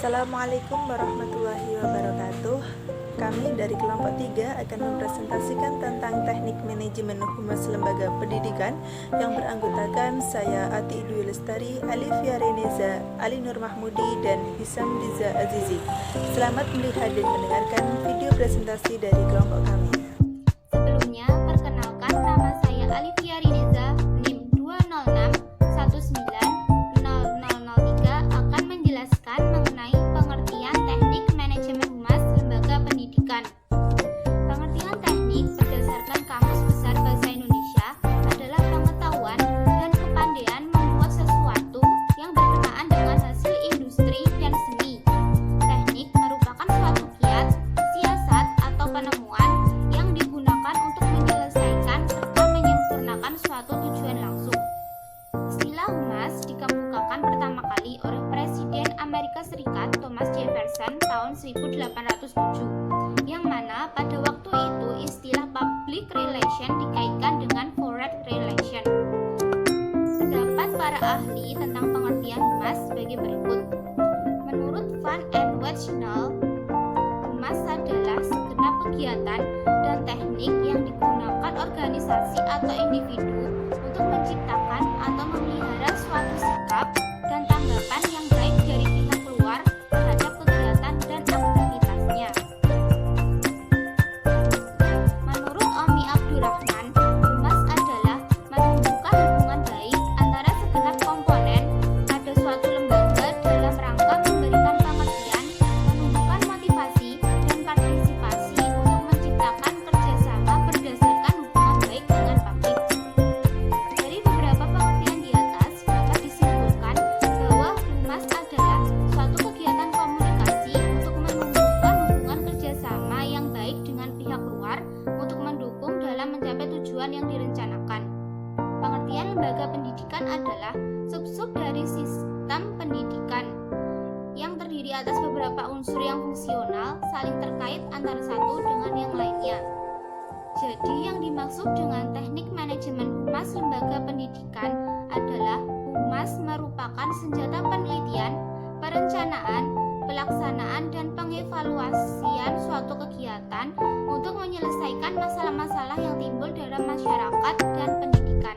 Assalamualaikum warahmatullahi wabarakatuh. Kami dari kelompok 3 akan mempresentasikan tentang teknik manajemen humas lembaga pendidikan yang beranggotakan saya Ati Dwi Lestari, Alifia Reneza, Ali Nur Mahmudi, dan Hisam Riza Azizi. Selamat melihat dan mendengarkan video presentasi dari kelompok kami. Sebelumnya, perkenalkan nama saya Alifia Reneza, NIM 206190003 akan menjelaskan mengenai pengertian teknik manajemen humas lembaga pendidikan. Pengertian teknik berdasarkan Kamus Besar Bahasa Indonesia adalah pengetahuan dan kepandaian membuat sesuatu yang berkenaan dengan hasil industri dan seni. Teknik merupakan suatu kiat, siasat, atau penemuan yang digunakan untuk menyelesaikan serta menyempurnakan suatu tujuan langsung. Istilah humas dikemukakan pertama kali oleh Presiden Amerika Serikat Thomas Jefferson tahun 1807, yang mana pada waktu itu istilah public relation dikaitkan dengan foreign relation. Pendapat para ahli tentang pengertian humas sebagai berikut. Menurut Van and Wetzschnell, humas adalah segenap kegiatan dan teknik yang digunakan organisasi atau individu untuk menciptakan atau memelihara suatu sikap dan tanggapan yang baik dari pihak luar terhadap kegiatan dan aktivitasnya. Menurut Omi Abdurrahman, humas adalah menumbuhkan hubungan baik antara segenap komponen pada suatu lembaga dalam rangka memberikan pengertian, menumbuhkan motivasi dan partisipasi untuk menciptakan kerjasama berdasarkan hubungan baik dengan publik. Dari beberapa pengertian di atas dapat disimpulkan bahwa humas adalah suatu kegiatan komunikasi untuk menumbuhkan hubungan kerjasama yang baik dengan pihak luar untuk mendukung dalam mencapai tujuan yang direncanakan. Pengertian lembaga pendidikan adalah sub-sub dari sistem pendidikan yang terdiri atas beberapa unsur yang fungsional saling terkait antara satu dengan yang lainnya. Jadi yang dimaksud dengan teknik manajemen humas lembaga pendidikan adalah humas merupakan senjata penelitian, perencanaan, pelaksanaan, dan pengevaluasian suatu kegiatan untuk menyelesaikan masalah-masalah yang timbul dalam masyarakat dan pendidikan.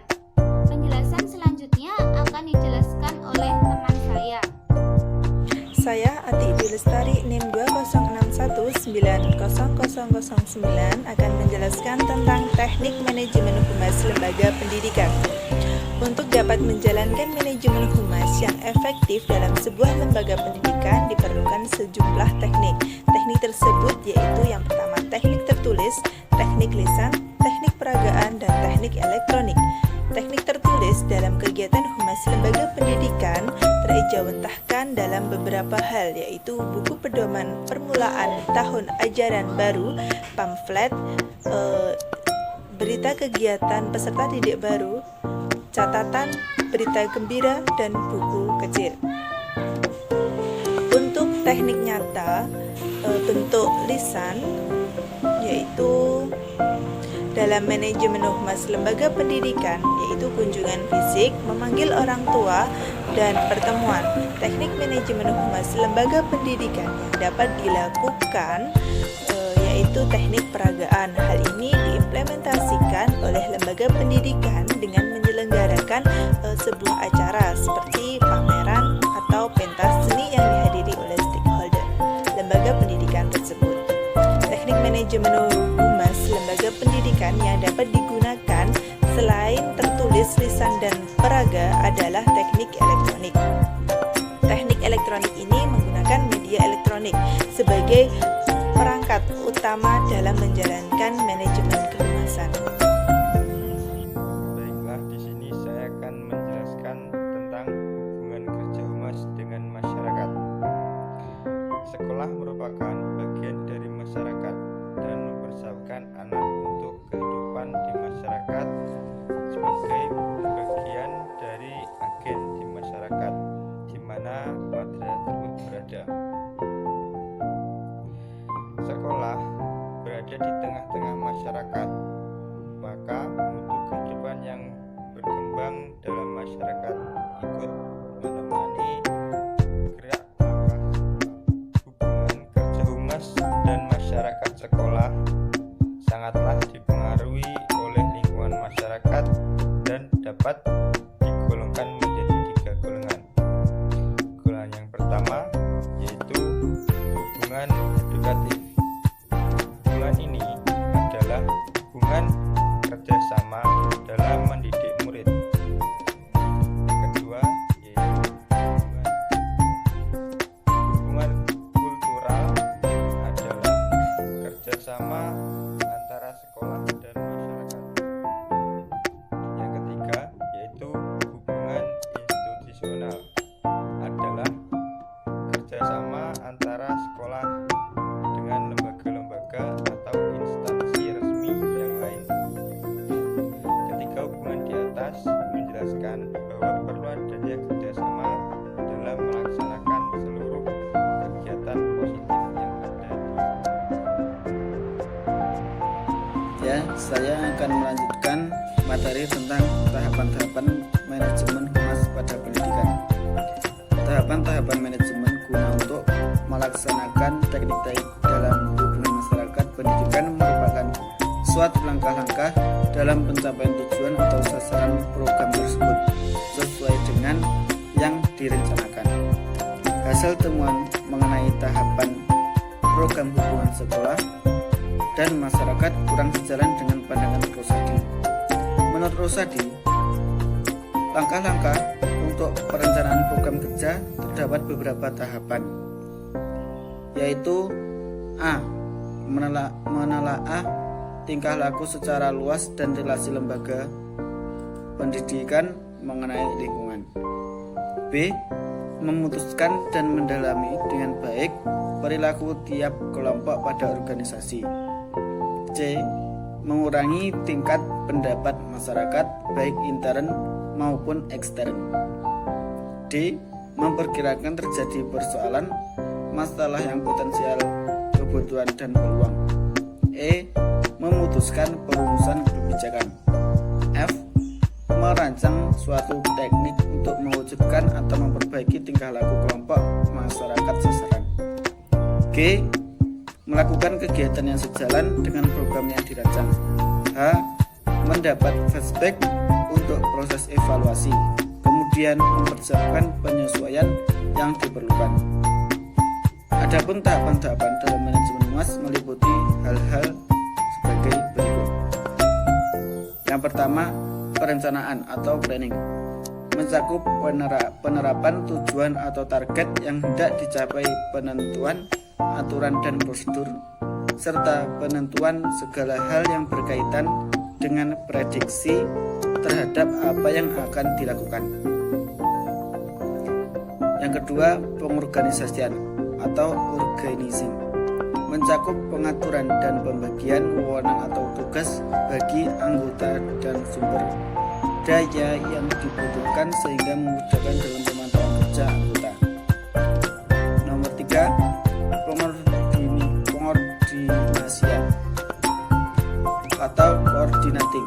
Penjelasan selanjutnya akan dijelaskan oleh teman saya. Saya Ati Dwi Lestari, NIM 206190009 akan menjelaskan tentang teknik manajemen humas lembaga pendidikan. Untuk dapat menjalankan manajemen humas yang efektif dalam sebuah lembaga pendidikan diperlukan sejumlah teknik. Teknik tersebut yaitu yang pertama teknik tertulis, teknik lisan, teknik peragaan, dan teknik elektronik. Teknik tertulis dalam kegiatan humas lembaga pendidikan terijawantahkan dalam beberapa hal, yaitu buku pedoman permulaan tahun ajaran baru, pamflet, berita kegiatan peserta didik baru, catatan, berita gembira, dan buku kecil. Untuk teknik nyata bentuk lisan, yaitu dalam manajemen humas lembaga pendidikan, yaitu kunjungan fisik, memanggil orang tua, dan pertemuan. Teknik manajemen humas lembaga pendidikan yang dapat dilakukan yaitu teknik peragaan. Hal ini diimplementasikan oleh lembaga pendidikan dengan menyelenggarakan sebuah acara seperti pameran atau pentas seni yang dihadiri oleh stakeholder lembaga pendidikan tersebut. Teknik manajemen humas lembaga pendidikan yang dapat digunakan selain tertulis, lisan, dan peraga adalah teknik elektronik. Teknik elektronik ini menggunakan media elektronik sebagai perangkat utama dalam menjalankan manajemen kehumasan. Baiklah, di sini saya akan menjelaskan tentang hubungan kerja humas dengan masyarakat. Sekolah merupakan bagian dari masyarakat dan mempersiapkan anak untuk kehidupan di masyarakat sebagai bagian dari agen di masyarakat di mana madrasah tersebut berada. Sekolah berada di tengah-tengah masyarakat, maka mutu kehidupan yang berkembang dalam masyarakat ikut menemani gerak langkah sekolah. pertama yaitu hubungan edukatif. Hubungan ini adalah hubungan kerjasama dalam mendidik murid. Kedua yaitu hubungan kultural, adalah kerjasama antara sekolah dan masyarakat. Yang ketiga yaitu hubungan institusional, adalah kerjasama antara sekolah dengan lembaga-lembaga atau instansi resmi yang lain. Ketiga hubungan di atas menjelaskan bahwa perlu adanya kerjasama dalam melaksanakan seluruh kegiatan positif yang ada. Ya, saya akan melanjutkan materi tentang tahapan-tahapan manajemen humas pada pendidikan. Tahapan-tahapan manajemen guna untuk melaksanakan teknik-teknik dalam hubungan masyarakat pendidikan merupakan suatu langkah-langkah dalam pencapaian tujuan atau sasaran program tersebut sesuai dengan yang direncanakan. Hasil temuan mengenai tahapan program hubungan sekolah dan masyarakat kurang sejalan dengan pandangan Rosadi. Menurut Rosadi, langkah-langkah untuk perencanaan program kerja terdapat beberapa tahapan, yaitu A. Menelaah tingkah laku secara luas dan relasi lembaga pendidikan mengenai lingkungan. B. Memutuskan dan mendalami dengan baik perilaku tiap kelompok pada organisasi. C. Mengurangi tingkat pendapat masyarakat baik intern maupun ekstern. D. Memperkirakan terjadi persoalan masalah yang potensial, kebutuhan dan peluang. E. Memutuskan perumusan kebijakan. F. Merancang suatu teknik untuk mewujudkan atau memperbaiki tingkah laku kelompok masyarakat sasaran. G. Melakukan kegiatan yang sejalan dengan program yang dirancang. H. Mendapat feedback untuk proses evaluasi, kemudian mempersiapkan penyesuaian yang diperlukan. Adapun tahapan-tahapan dalam manajemen humas meliputi hal-hal sebagai berikut. Yang pertama, perencanaan atau planning, mencakup penerapan tujuan atau target yang hendak dicapai, penentuan aturan dan prosedur, serta penentuan segala hal yang berkaitan dengan prediksi terhadap apa yang akan dilakukan. Yang kedua, pengorganisasian atau organizing, mencakup pengaturan dan pembagian wewenang atau tugas bagi anggota dan sumber daya yang dibutuhkan sehingga memudahkan dalam pemantauan kerja anggota. Nomor 3, pengordinasian atau coordinating,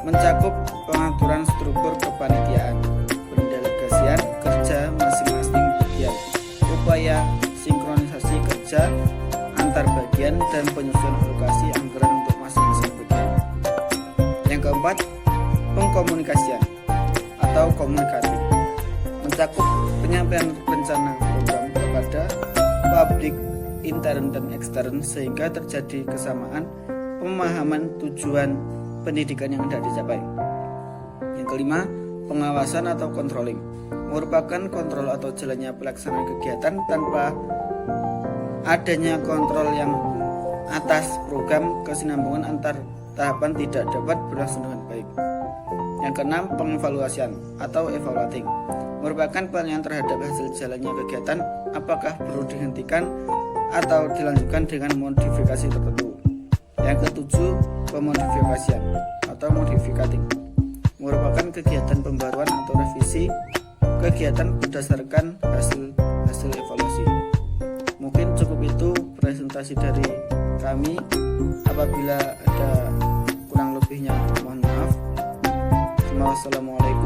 mencakup pengaturan struktur kepanitiaan, pendelegasian kerja masing-masing bagian, upaya sinkronisasi kerja antar bagian dan penyusunan alokasi anggaran untuk masing-masing bagian. Yang keempat, pengkomunikasian atau komunikatif, mencakup penyampaian rencana program kepada publik intern dan ekstern sehingga terjadi kesamaan pemahaman tujuan pendidikan yang hendak dicapai. Yang kelima, pengawasan atau controlling, merupakan kontrol atau jalannya pelaksanaan kegiatan tanpa adanya kontrol yang atas program, kesinambungan antar tahapan tidak dapat berlangsung dengan baik. Yang keenam, pengevaluasian atau evaluating, merupakan penilaian terhadap hasil jalannya kegiatan, apakah perlu dihentikan atau dilanjutkan dengan modifikasi tertentu. Yang ketujuh, pemodifikasian atau modifikating, merupakan kegiatan pembaruan atau revisi kegiatan berdasarkan hasil evaluasi. Mungkin cukup itu presentasi dari kami. Apabila ada kurang lebihnya mohon maaf. Wassalamualaikum